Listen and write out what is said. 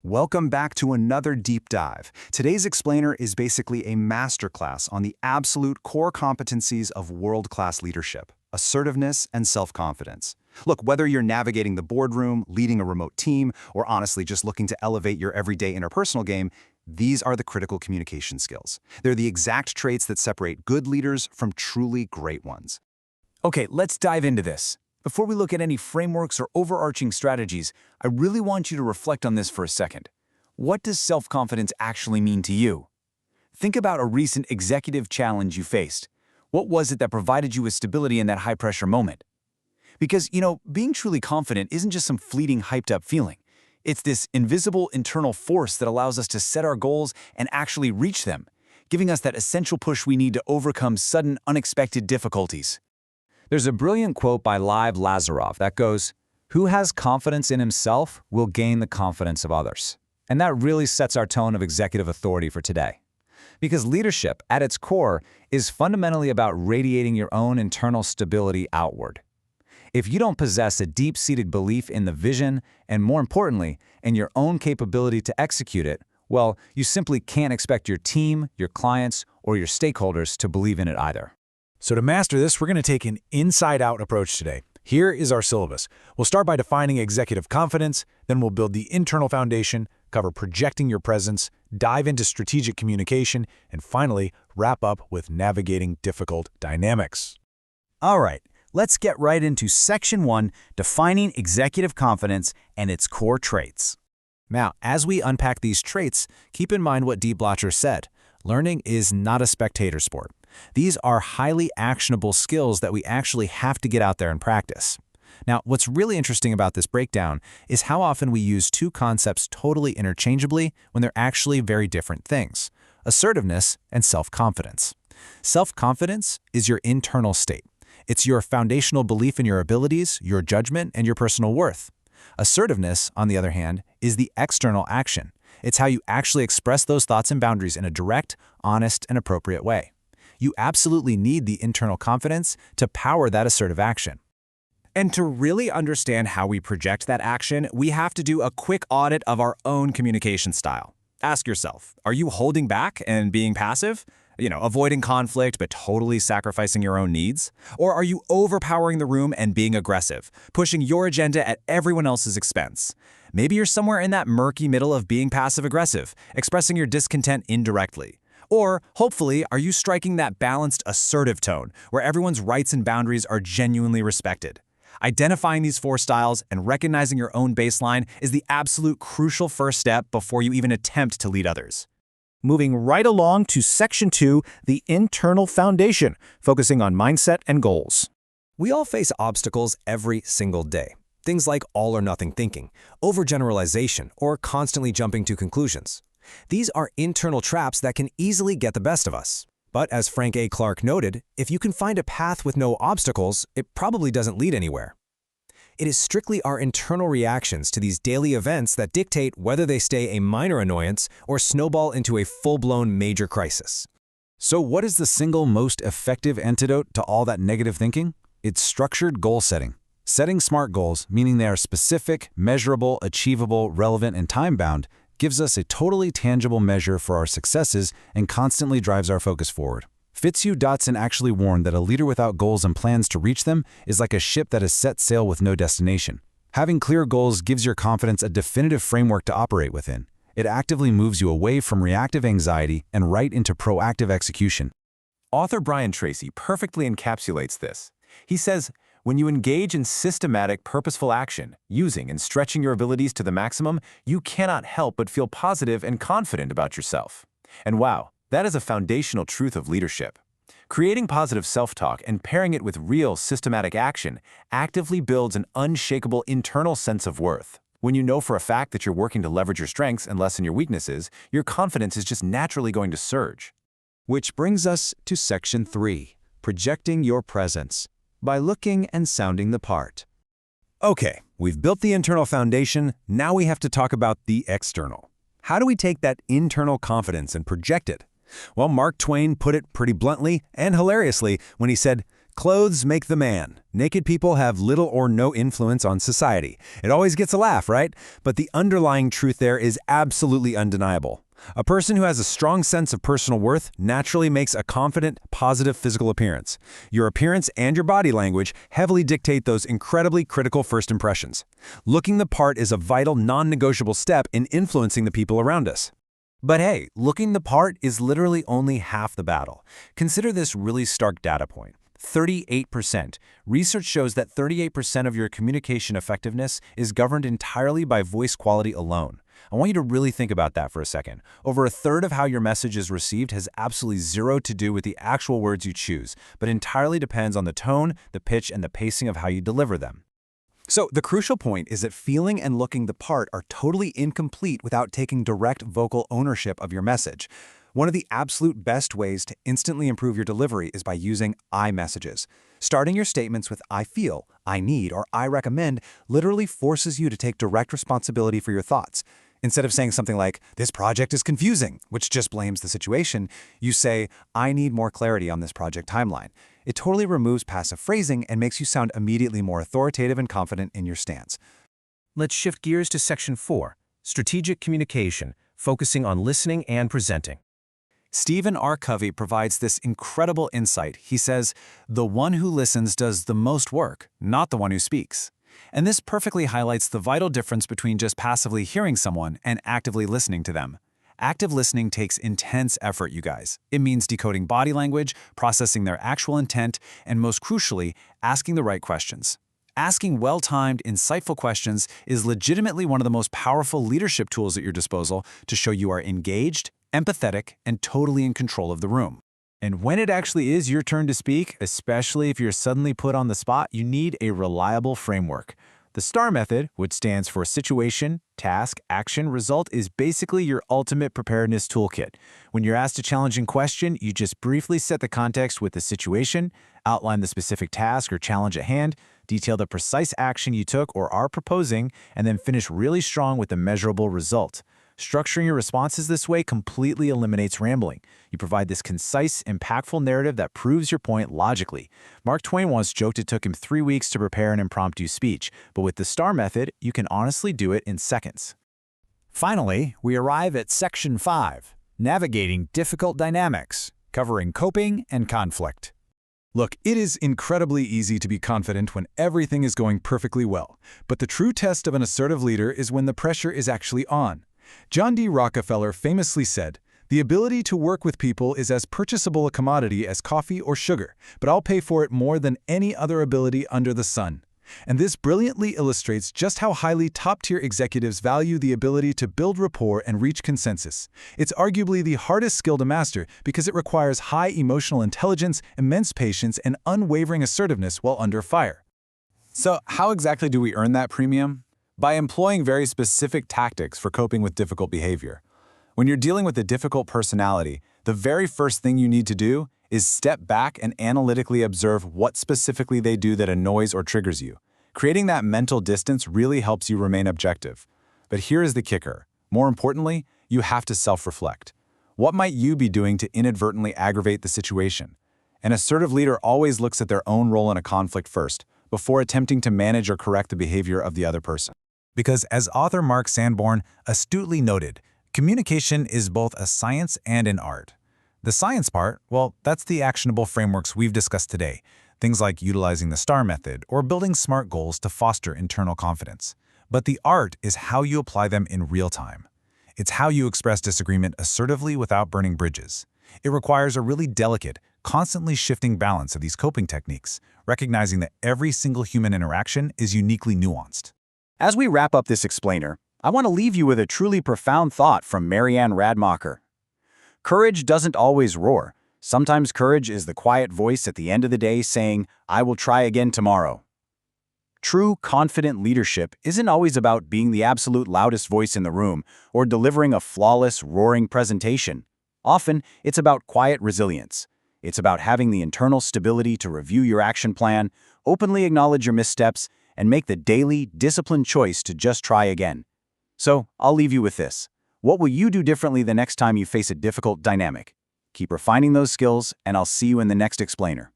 Welcome back to another deep dive. Today's explainer is basically a masterclass on the absolute core competencies of world-class leadership: assertiveness and self-confidence. Look, whether you're navigating the boardroom, leading a remote team, or honestly just looking to elevate your everyday interpersonal game, these are the critical communication skills. They're the exact traits that separate good leaders from truly great ones. Okay, let's dive into this. Before we look at any frameworks or overarching strategies, I really want you to reflect on this for a second. What does self-confidence actually mean to you? Think about a recent executive challenge you faced. What was it that provided you with stability in that high-pressure moment? Because, being truly confident isn't just some fleeting, hyped-up feeling. It's this invisible internal force that allows us to set our goals and actually reach them, giving us that essential push we need to overcome sudden, unexpected difficulties. There's a brilliant quote by Lev Lazarov that goes, "Who has confidence in himself will gain the confidence of others." And that really sets our tone of executive authority for today. Because leadership, at its core, is fundamentally about radiating your own internal stability outward. If you don't possess a deep-seated belief in the vision, and more importantly, in your own capability to execute it, well, you simply can't expect your team, your clients, or your stakeholders to believe in it either. So to master this, we're going to take an inside-out approach today. Here is our syllabus. We'll start by defining executive confidence, then we'll build the internal foundation, cover projecting your presence, dive into strategic communication, and finally, wrap up with navigating difficult dynamics. All right, let's get right into Section 1, defining executive confidence and its core traits. Now, as we unpack these traits, keep in mind what D. Blotcher said. Learning is not a spectator sport. These are highly actionable skills that we actually have to get out there and practice. Now, what's really interesting about this breakdown is how often we use two concepts totally interchangeably when they're actually very different things: assertiveness and self-confidence. Self-confidence is your internal state. It's your foundational belief in your abilities, your judgment, and your personal worth. Assertiveness, on the other hand, is the external action. It's how you actually express those thoughts and boundaries in a direct, honest, and appropriate way. You absolutely need the internal confidence to power that assertive action. And to really understand how we project that action, we have to do a quick audit of our own communication style. Ask yourself, are you holding back and being passive? Avoiding conflict but totally sacrificing your own needs? Or are you overpowering the room and being aggressive, pushing your agenda at everyone else's expense? Maybe you're somewhere in that murky middle of being passive-aggressive, expressing your discontent indirectly. Or, hopefully, are you striking that balanced, assertive tone where everyone's rights and boundaries are genuinely respected? Identifying these four styles and recognizing your own baseline is the absolute crucial first step before you even attempt to lead others. Moving right along to Section 2, the internal foundation, focusing on mindset and goals. We all face obstacles every single day. Things like all-or-nothing thinking, overgeneralization, or constantly jumping to conclusions. These are internal traps that can easily get the best of us. But as Frank A. Clark noted, if you can find a path with no obstacles, it probably doesn't lead anywhere. It is strictly our internal reactions to these daily events that dictate whether they stay a minor annoyance or snowball into a full-blown major crisis. So what is the single most effective antidote to all that negative thinking? It's structured goal setting. Setting SMART goals, meaning they are specific, measurable, achievable, relevant, and time-bound, gives us a totally tangible measure for our successes and constantly drives our focus forward. Fitzhugh Dotson actually warned that a leader without goals and plans to reach them is like a ship that has set sail with no destination. Having clear goals gives your confidence a definitive framework to operate within. It actively moves you away from reactive anxiety and right into proactive execution. Author Brian Tracy perfectly encapsulates this. He says, when you engage in systematic, purposeful action, using and stretching your abilities to the maximum, you cannot help but feel positive and confident about yourself. And wow, that is a foundational truth of leadership. Creating positive self-talk and pairing it with real, systematic action actively builds an unshakable internal sense of worth. When you know for a fact that you're working to leverage your strengths and lessen your weaknesses, your confidence is just naturally going to surge. Which brings us to Section 3, projecting your presence, by looking and sounding the part. Okay, we've built the internal foundation, now we have to talk about the external. How do we take that internal confidence and project it? Well, Mark Twain put it pretty bluntly and hilariously when he said, Clothes make the man. Naked people have little or no influence on society. It always gets a laugh, right? But the underlying truth there is absolutely undeniable. A person who has a strong sense of personal worth naturally makes a confident, positive physical appearance. Your appearance and your body language heavily dictate those incredibly critical first impressions. Looking the part is a vital, non-negotiable step in influencing the people around us. But hey, looking the part is literally only half the battle. Consider this really stark data point. 38%. Research shows that 38% of your communication effectiveness is governed entirely by voice quality alone. I want you to really think about that for a second. Over a third of how your message is received has absolutely zero to do with the actual words you choose, but entirely depends on the tone, the pitch, and the pacing of how you deliver them. So the crucial point is that feeling and looking the part are totally incomplete without taking direct vocal ownership of your message. One of the absolute best ways to instantly improve your delivery is by using I messages. Starting your statements with I feel, I need, or I recommend literally forces you to take direct responsibility for your thoughts. Instead of saying something like, this project is confusing, which just blames the situation, you say, I need more clarity on this project timeline. It totally removes passive phrasing and makes you sound immediately more authoritative and confident in your stance. Let's shift gears to Section 4, Strategic Communication, focusing on listening and presenting. Stephen R. Covey provides this incredible insight. He says, the one who listens does the most work, not the one who speaks. And this perfectly highlights the vital difference between just passively hearing someone and actively listening to them. Active listening takes intense effort, you guys. It means decoding body language, processing their actual intent, and most crucially, asking the right questions. Asking well-timed, insightful questions is legitimately one of the most powerful leadership tools at your disposal to show you are engaged, empathetic, and totally in control of the room. And when it actually is your turn to speak, especially if you're suddenly put on the spot, you need a reliable framework. The STAR method, which stands for Situation, Task, Action, Result, is basically your ultimate preparedness toolkit. When you're asked a challenging question, you just briefly set the context with the situation, outline the specific task or challenge at hand, detail the precise action you took or are proposing, and then finish really strong with a measurable result. Structuring your responses this way completely eliminates rambling. You provide this concise, impactful narrative that proves your point logically. Mark Twain once joked it took him 3 weeks to prepare an impromptu speech, but with the STAR method, you can honestly do it in seconds. Finally, we arrive at Section 5, Navigating Difficult Dynamics, covering coping and conflict. Look, it is incredibly easy to be confident when everything is going perfectly well, but the true test of an assertive leader is when the pressure is actually on. John D. Rockefeller famously said, "The ability to work with people is as purchasable a commodity as coffee or sugar, but I'll pay for it more than any other ability under the sun." And this brilliantly illustrates just how highly top-tier executives value the ability to build rapport and reach consensus. It's arguably the hardest skill to master because it requires high emotional intelligence, immense patience, and unwavering assertiveness while under fire. So how exactly do we earn that premium? By employing very specific tactics for coping with difficult behavior. When you're dealing with a difficult personality, the very first thing you need to do is step back and analytically observe what specifically they do that annoys or triggers you. Creating that mental distance really helps you remain objective. But here is the kicker. More importantly, you have to self-reflect. What might you be doing to inadvertently aggravate the situation? An assertive leader always looks at their own role in a conflict first, before attempting to manage or correct the behavior of the other person. Because as author Mark Sanborn astutely noted, communication is both a science and an art. The science part, well, that's the actionable frameworks we've discussed today, things like utilizing the STAR method or building SMART goals to foster internal confidence. But the art is how you apply them in real time. It's how you express disagreement assertively without burning bridges. It requires a really delicate, constantly shifting balance of these coping techniques, recognizing that every single human interaction is uniquely nuanced. As we wrap up this explainer, I want to leave you with a truly profound thought from Marianne Radmacher. Courage doesn't always roar. Sometimes courage is the quiet voice at the end of the day saying, "I will try again tomorrow." True, confident leadership isn't always about being the absolute loudest voice in the room or delivering a flawless, roaring presentation. Often, it's about quiet resilience. It's about having the internal stability to review your action plan, openly acknowledge your missteps, and make the daily, disciplined choice to just try again. So, I'll leave you with this. What will you do differently the next time you face a difficult dynamic? Keep refining those skills, and I'll see you in the next explainer.